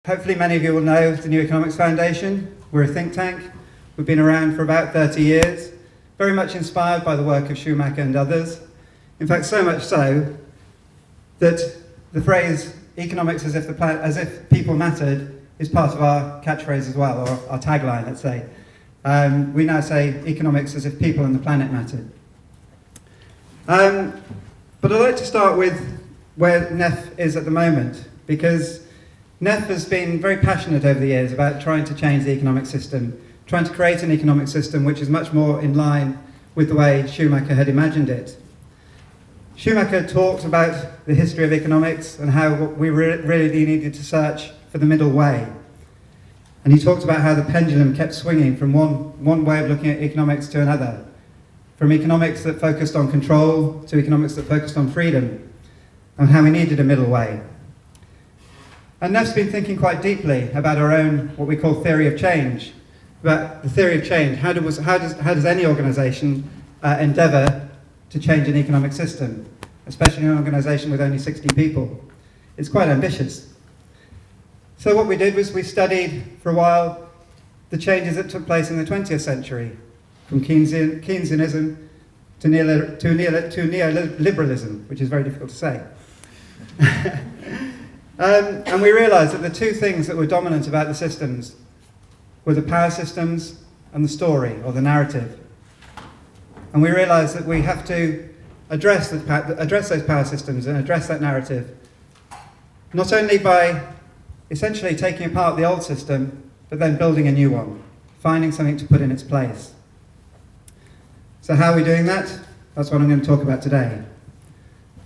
Hopefully many of you will know the New Economics Foundation. We're a think tank. We've been around for about 30 years, very much inspired by the work of Schumacher and others. In fact, so much so that the phrase economics as if people mattered is part of our catchphrase as well, or our tagline, let's say. We now say economics as if people and the planet mattered. But I'd like to start with where NEF is at the moment, because NEF has been very passionate over the years about trying to change the economic system, trying to create an economic system which is much more in line with the way Schumacher had imagined it. Schumacher talked about the history of economics and how we really needed to search for the middle way. And he talked about how the pendulum kept swinging from one way of looking at economics to another, from economics that focused on control to economics that focused on freedom, and how we needed a middle way. And NEF's been thinking quite deeply about our own, what we call theory of change, about the theory of change. How does any organisation endeavour to change an economic system, especially an organisation with only 60 people? It's quite ambitious. So what we did was we studied for a while the changes that took place in the 20th century, from Keynesianism to neoliberalism, which is very difficult to say. And we realised that the two things that were dominant about the systems were the power systems and the story, or the narrative. And we realised that we have to address those power systems and address that narrative, not only by essentially taking apart the old system, but then building a new one, finding something to put in its place. So how are we doing that? That's what I'm going to talk about today.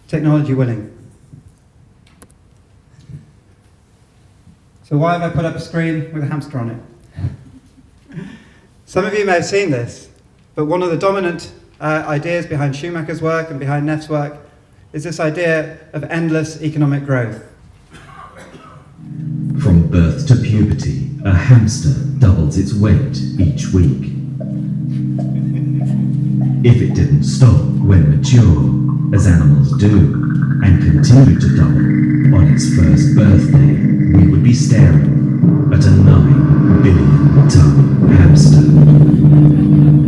Technology willing. So why have I put up a screen with a hamster on it? Some of you may have seen this, but one of the dominant ideas behind Schumacher's work and behind NEF's work is this idea of endless economic growth. From birth to puberty, a hamster doubles its weight each week. If it didn't stop when mature, as animals do, and continued to double on its first birthday, we would be staring at a 9 billion ton hamster.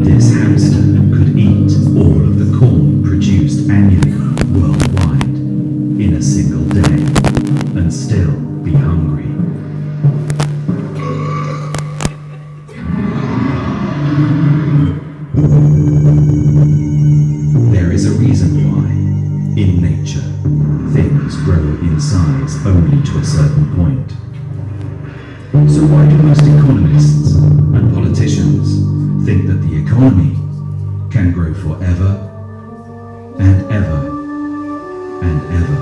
This hamster could eat all of the corn produced annually worldwide in a single day and still be hungry. There is a reason why, in nature, things grow in size only to a certain point. So why do most economists and politicians think that the economy can grow forever and ever and ever?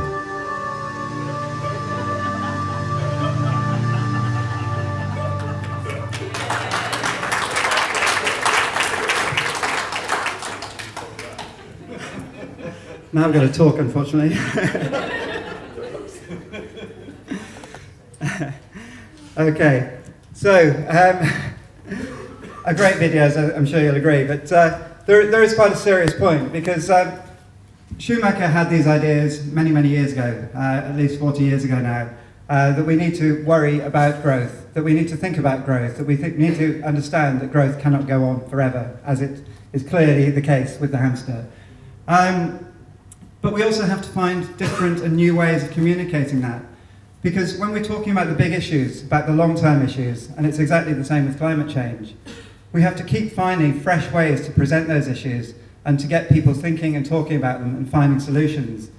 Now I've got to talk, unfortunately. Okay, so a great video, as I'm sure you'll agree, but there is quite a serious point, because Schumacher had these ideas many, many years ago, at least 40 years ago now, that we need to worry about growth, that we need to think about growth, that we need to understand that growth cannot go on forever, as it is clearly the case with the hamster. But we also have to find different and new ways of communicating that. Because when we're talking about the big issues, about the long-term issues, and it's exactly the same with climate change, we have to keep finding fresh ways to present those issues and to get people thinking and talking about them and finding solutions.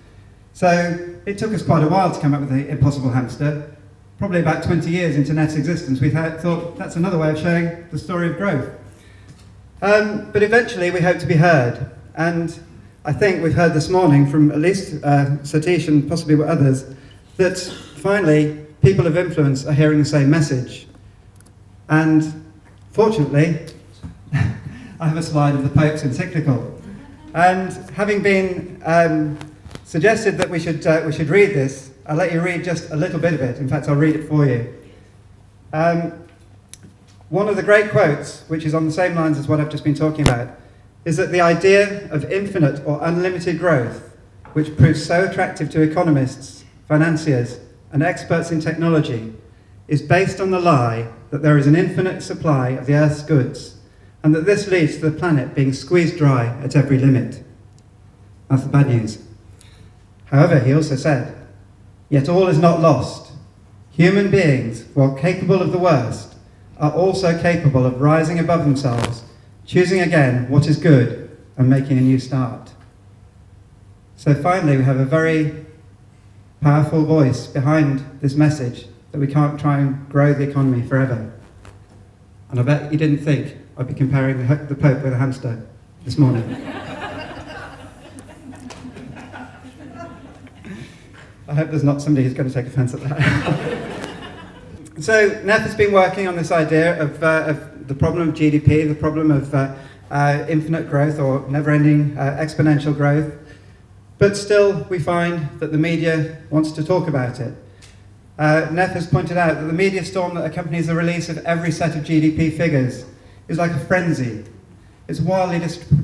So it took us quite a while to come up with the impossible hamster. Probably about 20 years into NEF's existence, we thought that's another way of showing the story of growth. But eventually we hope to be heard. And I think we've heard this morning from at least Satish and possibly others that finally people of influence are hearing the same message. And fortunately, I have a slide of the Pope's encyclical. And having been suggested that we should read this, I'll let you read just a little bit of it. In fact, I'll read it for you. One of the great quotes, which is on the same lines as what I've just been talking about, is that the idea of infinite or unlimited growth, which proves so attractive to economists, financiers, and experts in technology, is based on the lie that there is an infinite supply of the Earth's goods, and that this leads to the planet being squeezed dry at every limit. That's the bad news. However, he also said, yet all is not lost. Human beings, while capable of the worst, are also capable of rising above themselves, choosing again what is good, and making a new start. So finally, we have a very powerful voice behind this message that we can't try and grow the economy forever. And I bet you didn't think I'd be comparing the Pope with a hamster this morning. I hope there's not somebody who's going to take offence at that. So NEF has been working on this idea of the problem of GDP, the problem of infinite growth or never-ending exponential growth. But still, we find that the media wants to talk about it. NEF has pointed out that the media storm that accompanies the release of every set of GDP figures is like a frenzy. It's wildly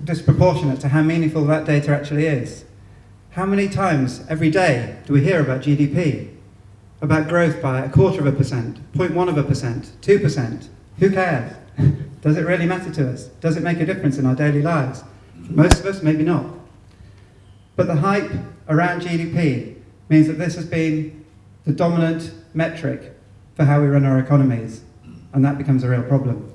disproportionate to how meaningful that data actually is. How many times every day do we hear about GDP? About growth by 0.25%, 0.1%, 2%? Who cares? Does it really matter to us? Does it make a difference in our daily lives? For most of us, maybe not. But the hype around GDP means that this has been the dominant metric for how we run our economies, and that becomes a real problem.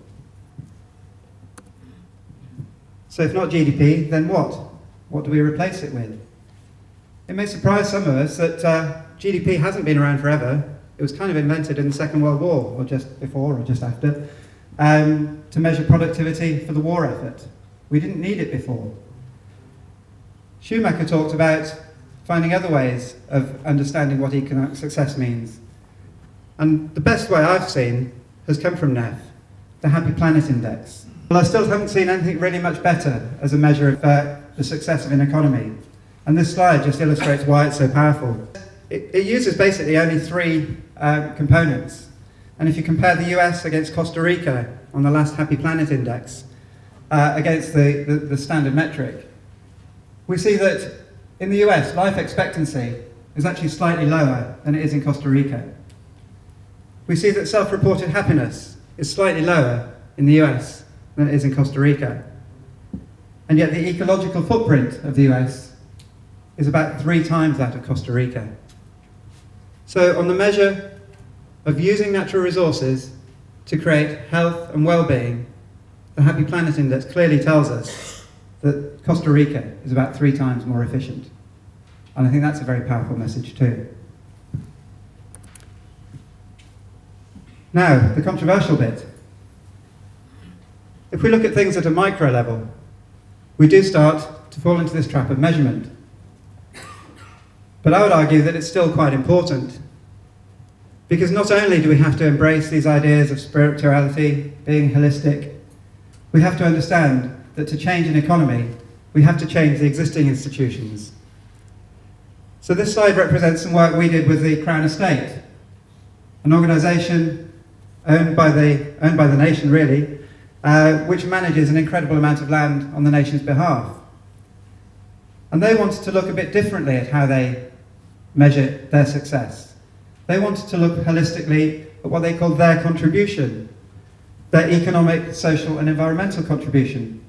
So if not GDP, then what? What do we replace it with? It may surprise some of us that GDP hasn't been around forever. It was kind of invented in the Second World War, or just before, or just after, to measure productivity for the war effort. We didn't need it before. Schumacher talked about finding other ways of understanding what economic success means. And the best way I've seen has come from NEF, the Happy Planet Index. Well, I still haven't seen anything really much better as a measure of the success of an economy. And this slide just illustrates why it's so powerful. It uses basically only three components. And if you compare the US against Costa Rica on the last Happy Planet Index, against the standard metric, we see that in the US, life expectancy is actually slightly lower than it is in Costa Rica. We see that self-reported happiness is slightly lower in the US than it is in Costa Rica. And yet the ecological footprint of the US is about 3 times that of Costa Rica. So on the measure of using natural resources to create health and well-being, the Happy Planet Index clearly tells us that Costa Rica is about 3 times more efficient. And I think that's a very powerful message too. Now, the controversial bit. If we look at things at a micro level, we do start to fall into this trap of measurement. But I would argue that it's still quite important. Because not only do we have to embrace these ideas of spirituality, being holistic, we have to understand that to change an economy, we have to change the existing institutions. So this slide represents some work we did with the Crown Estate, an organisation owned by the nation, really, which manages an incredible amount of land on the nation's behalf. And they wanted to look a bit differently at how they measure their success. They wanted to look holistically at what they called their contribution, their economic, social and environmental contribution.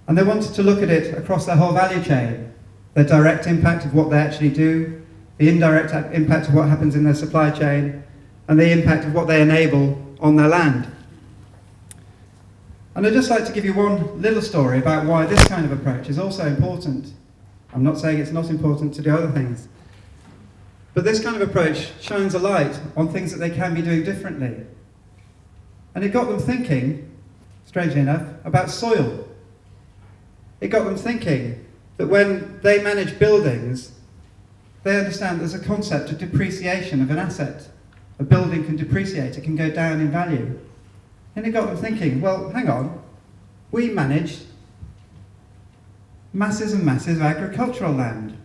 And they wanted to look at it across their whole value chain, their direct impact of what they actually do, the indirect impact of what happens in their supply chain, and the impact of what they enable on their land. And I'd just like to give you one little story about why this kind of approach is also important. I'm not saying it's not important to do other things. But this kind of approach shines a light on things that they can be doing differently. And it got them thinking, strangely enough, about soil. It got them thinking that when they manage buildings, they understand there's a concept of depreciation of an asset. A building can depreciate, it can go down in value. And it got them thinking, well, hang on, we manage masses and masses of agricultural land.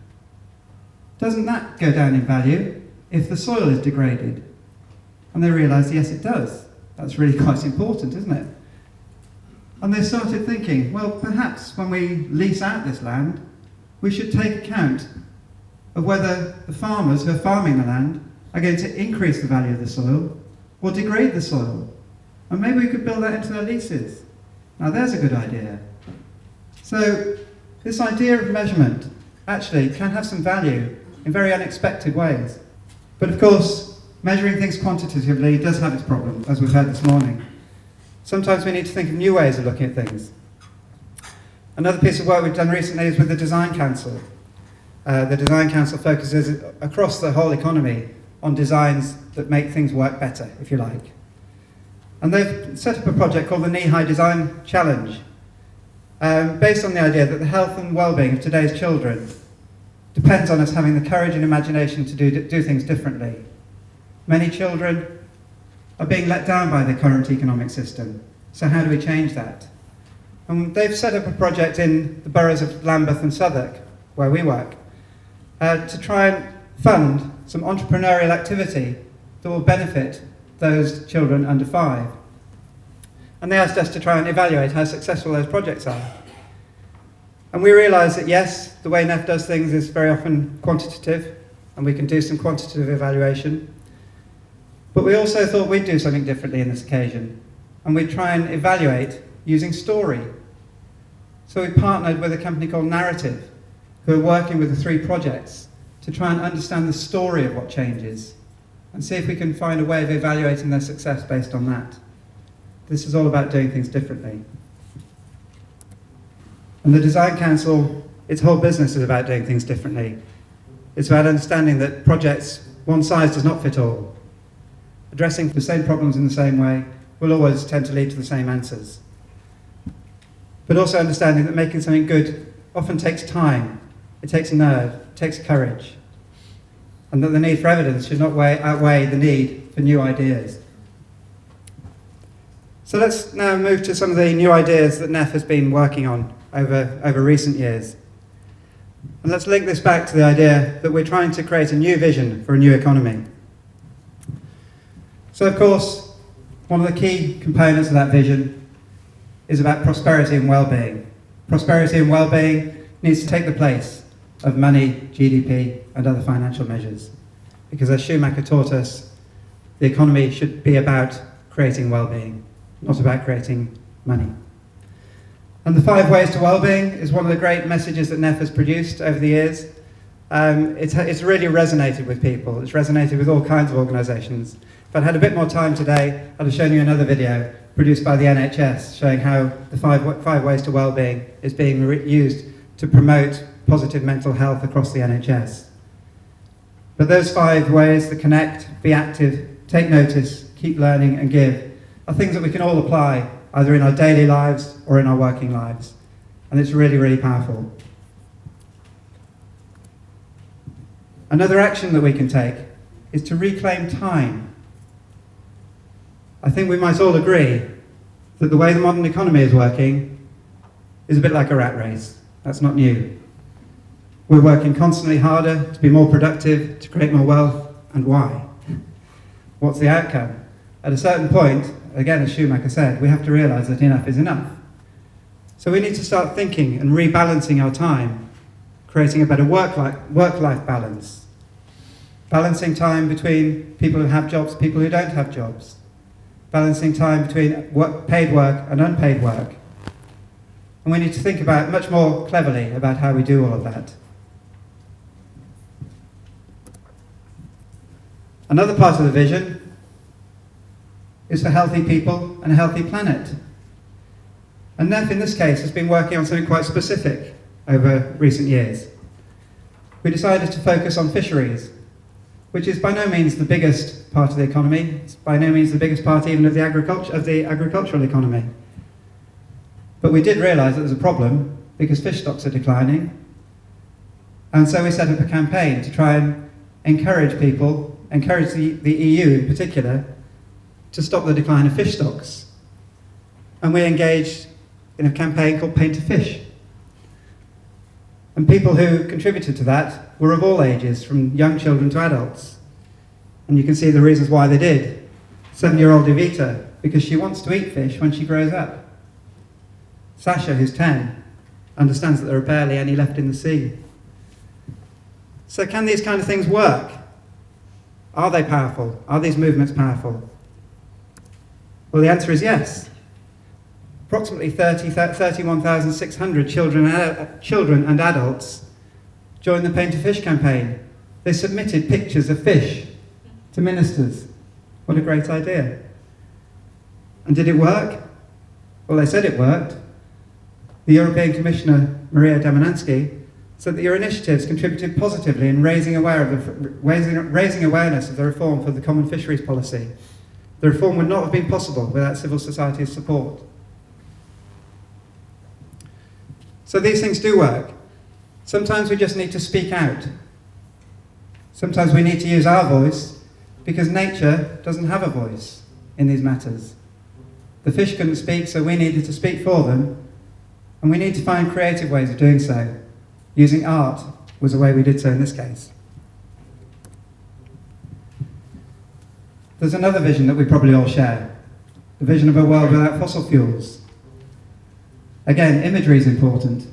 Doesn't that go down in value if the soil is degraded? And they realised, yes, it does. That's really quite important, isn't it? And they started thinking, well, perhaps when we lease out this land, we should take account of whether the farmers who are farming the land are going to increase the value of the soil or degrade the soil. And maybe we could build that into their leases. Now there's a good idea. So this idea of measurement actually can have some value in very unexpected ways. But of course, measuring things quantitatively does have its problems, as we've heard this morning. Sometimes we need to think of new ways of looking at things. Another piece of work we've done recently is with the Design Council. The Design Council focuses across the whole economy on designs that make things work better, if you like. And they've set up a project called the Knee-High Design Challenge, based on the idea that the health and well-being of today's children depends on us having the courage and imagination to do things differently. Many children are being let down by the current economic system, so how do we change that? And they've set up a project in the boroughs of Lambeth and Southwark, where we work, to try and fund some entrepreneurial activity that will benefit those children under 5. And they asked us to try and evaluate how successful those projects are. And we realised that yes, the way NEF does things is very often quantitative, and we can do some quantitative evaluation. But we also thought we'd do something differently in this occasion, and we'd try and evaluate using story. So we partnered with a company called Narrative, who are working with the 3 projects to try and understand the story of what changes, and see if we can find a way of evaluating their success based on that. This is all about doing things differently. And the Design Council, its whole business is about doing things differently. It's about understanding that projects, one size does not fit all. Addressing the same problems in the same way will always tend to lead to the same answers. But also understanding that making something good often takes time, it takes nerve, it takes courage. And that the need for evidence should not outweigh the need for new ideas. So let's now move to some of the new ideas that NEF has been working on over recent years. And let's link this back to the idea that we're trying to create a new vision for a new economy. So of course, one of the key components of that vision is about prosperity and well-being. Prosperity and well-being needs to take the place of money, GDP, and other financial measures. Because as Schumacher taught us, the economy should be about creating well-being, not about creating money. And the 5 ways to well-being is one of the great messages that NEF has produced over the years. It's really resonated with people. It's resonated with all kinds of organisations. If I'd had a bit more time today, I'd have shown you another video produced by the NHS showing how the 5 ways to well-being is being used to promote positive mental health across the NHS. But those 5 ways, the connect, be active, take notice, keep learning and give, are things that we can all apply either in our daily lives or in our working lives. And it's really, really powerful. Another action that we can take is to reclaim time. I think we might all agree that the way the modern economy is working is a bit like a rat race. That's not new. We're working constantly harder to be more productive, to create more wealth, and why? What's the outcome? At a certain point, again as Schumacher said, we have to realise that enough is enough. So we need to start thinking and rebalancing our time, creating a better work-life balance, balancing time between people who have jobs, people who don't have jobs, balancing time between paid work and unpaid work. And we need to think about much more cleverly about how we do all of that. Another part of the vision is for healthy people and a healthy planet. And NEF in this case has been working on something quite specific over recent years. We decided to focus on fisheries, which is by no means the biggest part of the economy. It's by no means the biggest part even of the agricultural economy. But we did realise that there's a problem because fish stocks are declining. And so we set up a campaign to try and encourage people, encourage the EU in particular, to stop the decline of fish stocks. And we engaged in a campaign called Paint a Fish. And people who contributed to that were of all ages, from young children to adults. And you can see the reasons why they did. 7-year-old Evita, because she wants to eat fish when she grows up. Sasha, who's 10, understands that there are barely any left in the sea. So can these kind of things work? Are they powerful? Are these movements powerful? Well, the answer is yes. Approximately 31,600 children and adults joined the Paint a Fish campaign. They submitted pictures of fish to ministers. What a great idea. And did it work? Well, they said it worked. The European Commissioner, Maria Damananski, said that your initiatives contributed positively in raising awareness of the reform for the common fisheries policy. The reform would not have been possible without civil society's support. So these things do work. Sometimes we just need to speak out. Sometimes we need to use our voice because nature doesn't have a voice in these matters. The fish couldn't speak, so we needed to speak for them, and we need to find creative ways of doing so. Using art was a way we did so in this case. There's another vision that we probably all share, the vision of a world without fossil fuels. Again, imagery is important.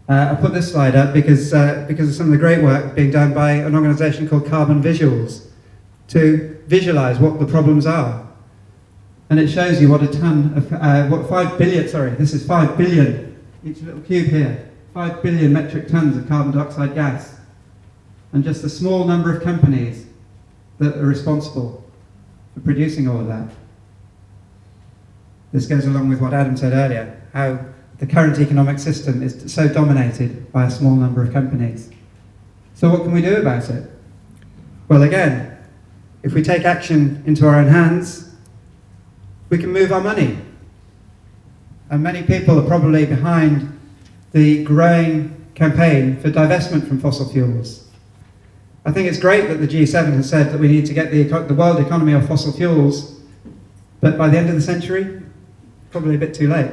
I put this slide up because of some of the great work being done by an organisation called Carbon Visuals to visualise what the problems are. And it shows you what a ton of, this is 5 billion, each little cube here, 5 billion metric tons of carbon dioxide gas. And just a small number of companies that are responsible for producing all of that. This goes along with what Adam said earlier, how the current economic system is so dominated by a small number of companies. So what can we do about it? Well, again, if we take action into our own hands, we can move our money. And many people are probably behind the growing campaign for divestment from fossil fuels. I think it's great that the G7 has said that we need to get the world economy off fossil fuels, but by the end of the century, probably a bit too late.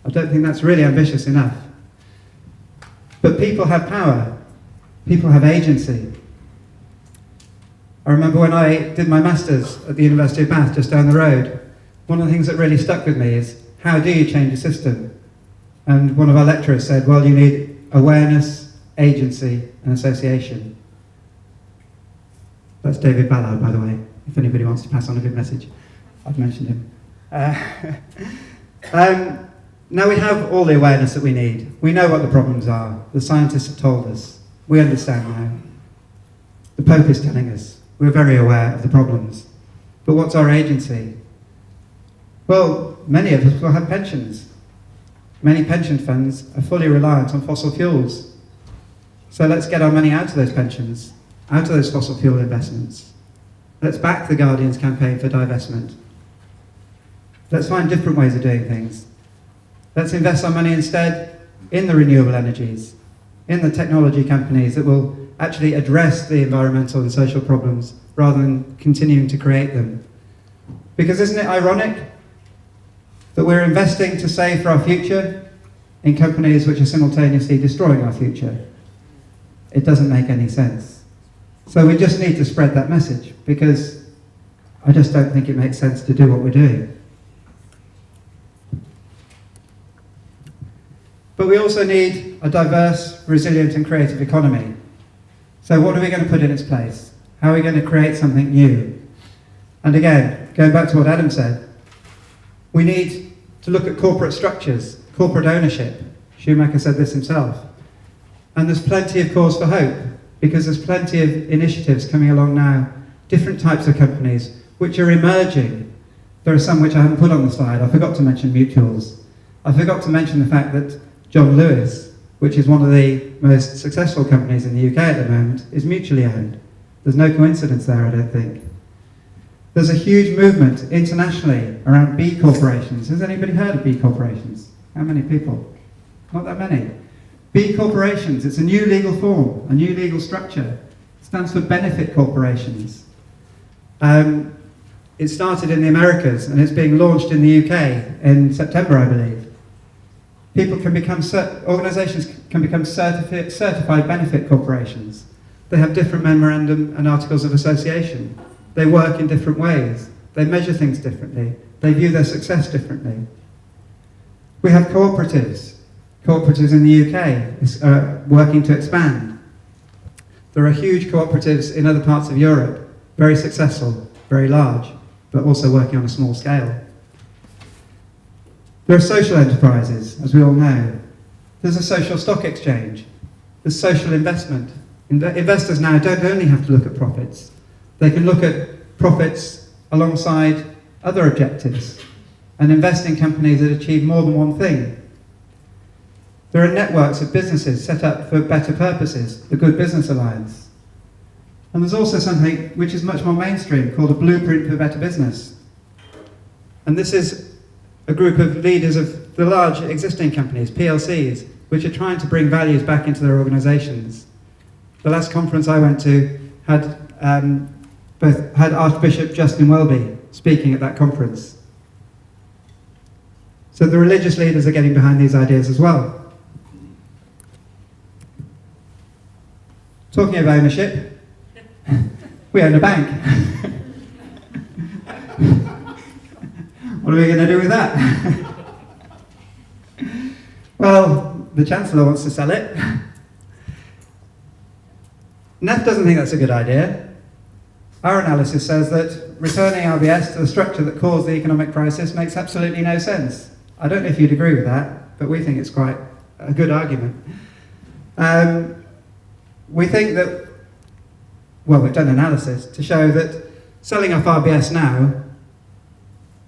I don't think that's really ambitious enough. But people have power. People have agency. I remember when I did my Masters at the University of Bath, just down the road, one of the things that really stuck with me is, how do you change a system? And one of our lecturers said, well, you need awareness, agency, and association. That's David Ballard, by the way, if anybody wants to pass on a good message. I've mentioned him. Now we have all the awareness that we need. We know what the problems are. The scientists have told us. We understand now. The Pope is telling us. We're very aware of the problems. But what's our agency? Well, many of us will have pensions. Many pension funds are fully reliant on fossil fuels. So let's get our money out of those pensions, out of those fossil fuel investments. Let's back the Guardian's campaign for divestment. Let's find different ways of doing things. Let's invest our money instead in the renewable energies, in the technology companies that will actually address the environmental and social problems rather than continuing to create them. Because isn't it ironic that we're investing to save for our future in companies which are simultaneously destroying our future? It doesn't make any sense. So we just need to spread that message, because I just don't think it makes sense to do what we're doing. But we also need a diverse, resilient and creative economy. So what are we going to put in its place? How are we going to create something new? And again, going back to what Adam said, we need to look at corporate structures, corporate ownership. Schumacher said this himself. And there's plenty of cause for hope, because there's plenty of initiatives coming along now, different types of companies which are emerging. There are some which I haven't put on the slide. I forgot to mention mutuals. I forgot to mention the fact that John Lewis, which is one of the most successful companies in the UK at the moment, is mutually owned. There's no coincidence there, I don't think. There's a huge movement internationally around B corporations. Has anybody heard of B corporations? How many people? Not that many. B corporations, it's a new legal form, a new legal structure. It stands for benefit corporations. It started in the Americas and it's being launched in the UK in September, I believe. Organisations can become certified benefit corporations. They have different memorandum and articles of association. They work in different ways. They measure things differently. They view their success differently. We have cooperatives. Cooperatives in the UK are working to expand. There are huge cooperatives in other parts of Europe, very successful, very large, but also working on a small scale. There are social enterprises, as we all know. There's a social stock exchange. There's social investment. Investors now don't only have to look at profits. They can look at profits alongside other objectives and invest in companies that achieve more than one thing. There are networks of businesses set up for better purposes, the Good Business Alliance. And there's also something which is much more mainstream called a Blueprint for Better Business. And this is a group of leaders of the large existing companies, PLCs, which are trying to bring values back into their organisations. The last conference I went to had Archbishop Justin Welby speaking at that conference. So the religious leaders are getting behind these ideas as well. Talking of ownership, we own a bank. What are we going to do with that? Well, the Chancellor wants to sell it. NEF doesn't think that's a good idea. Our analysis says that returning RBS to the structure that caused the economic crisis makes absolutely no sense. I don't know if you'd agree with that, but we think it's quite a good argument. We think that, well, we've done analysis to show that selling off RBS now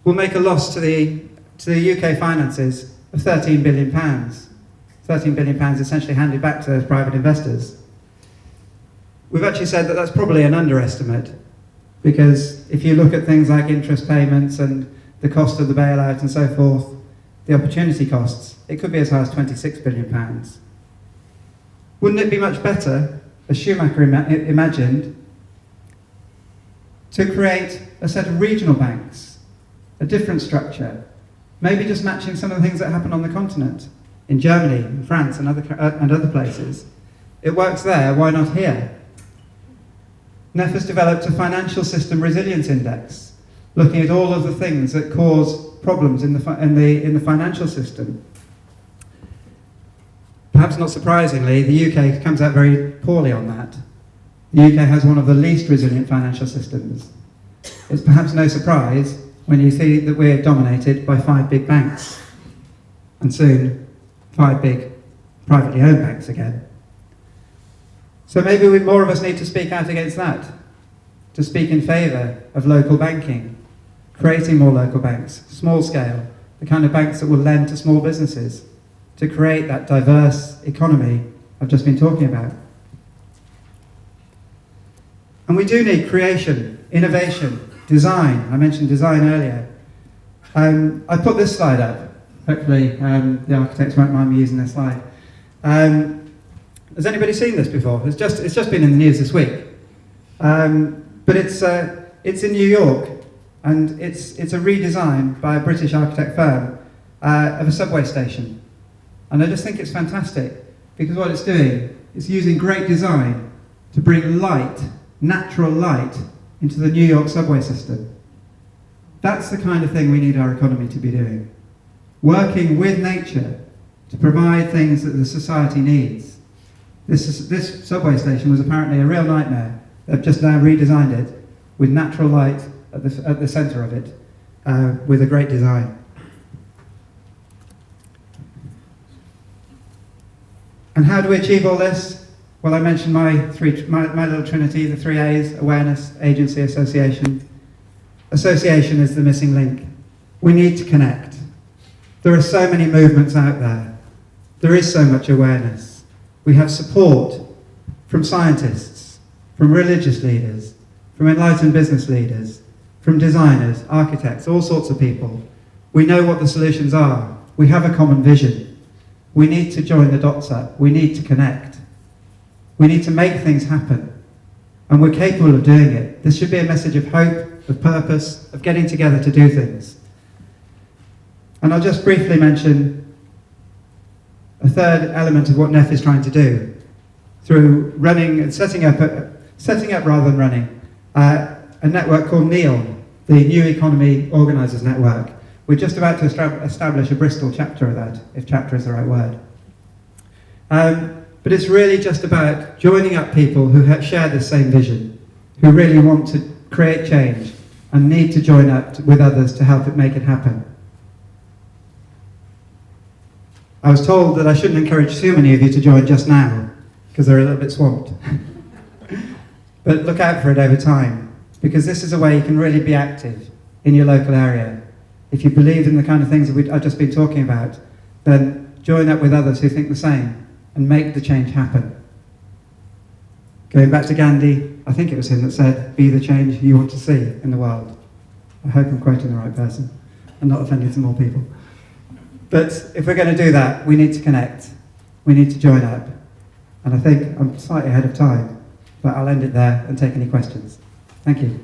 will make a loss to the UK finances of £13 billion. £13 billion essentially handed back to those private investors. We've actually said that that's probably an underestimate, because if you look at things like interest payments and the cost of the bailout and so forth, the opportunity costs, it could be as high as £26 billion. Wouldn't it be much better, as Schumacher imagined, to create a set of regional banks, a different structure, maybe just matching some of the things that happen on the continent, in Germany, in France, and other places? It works there, why not here? NEF has developed a financial system resilience index, looking at all of the things that cause problems in the financial system. Perhaps not surprisingly, the UK comes out very poorly on that. The UK has one of the least resilient financial systems. It's perhaps no surprise when you see that we're dominated by 5 big banks, and soon 5 big privately owned banks again. So maybe more of us need to speak out against that, to speak in favour of local banking, creating more local banks, small scale, the kind of banks that will lend to small businesses, to create that diverse economy I've just been talking about. And we do need creation, innovation, design. I mentioned design earlier. I put this slide up. Hopefully the architects won't mind me using this slide. Has anybody seen this before? It's just been in the news this week. But it's in New York, and it's a redesign by a British architect firm of a subway station. And I just think it's fantastic, because what it's doing is using great design to bring light, natural light, into the New York subway system. That's the kind of thing we need our economy to be doing. Working with nature to provide things that the society needs. This subway station was apparently a real nightmare. They've just now redesigned it with natural light at the centre of it, with a great design. And how do we achieve all this? Well, I mentioned my little trinity, the 3 A's: awareness, agency, association. Association is the missing link. We need to connect. There are so many movements out there. There is so much awareness. We have support from scientists, from religious leaders, from enlightened business leaders, from designers, architects, all sorts of people. We know what the solutions are. We have a common vision. We need to join the dots up. We need to connect. We need to make things happen. And we're capable of doing it. This should be a message of hope, of purpose, of getting together to do things. And I'll just briefly mention a third element of what NEF is trying to do through running and setting up rather than running a network called NEON, the New Economy Organisers Network. We're just about to establish a Bristol chapter of that, if chapter is the right word. But it's really just about joining up people who share the same vision, who really want to create change and need to join up with others to help it make it happen. I was told that I shouldn't encourage too many of you to join just now, because they're a little bit swamped. But look out for it over time, because this is a way you can really be active in your local area. If you believe in the kind of things that I've just been talking about, then join up with others who think the same and make the change happen. Going back to Gandhi, I think it was him that said, "Be the change you want to see in the world." I hope I'm quoting the right person and not offending some more people. But if we're going to do that, we need to connect. We need to join up. And I think I'm slightly ahead of time, but I'll end it there and take any questions. Thank you.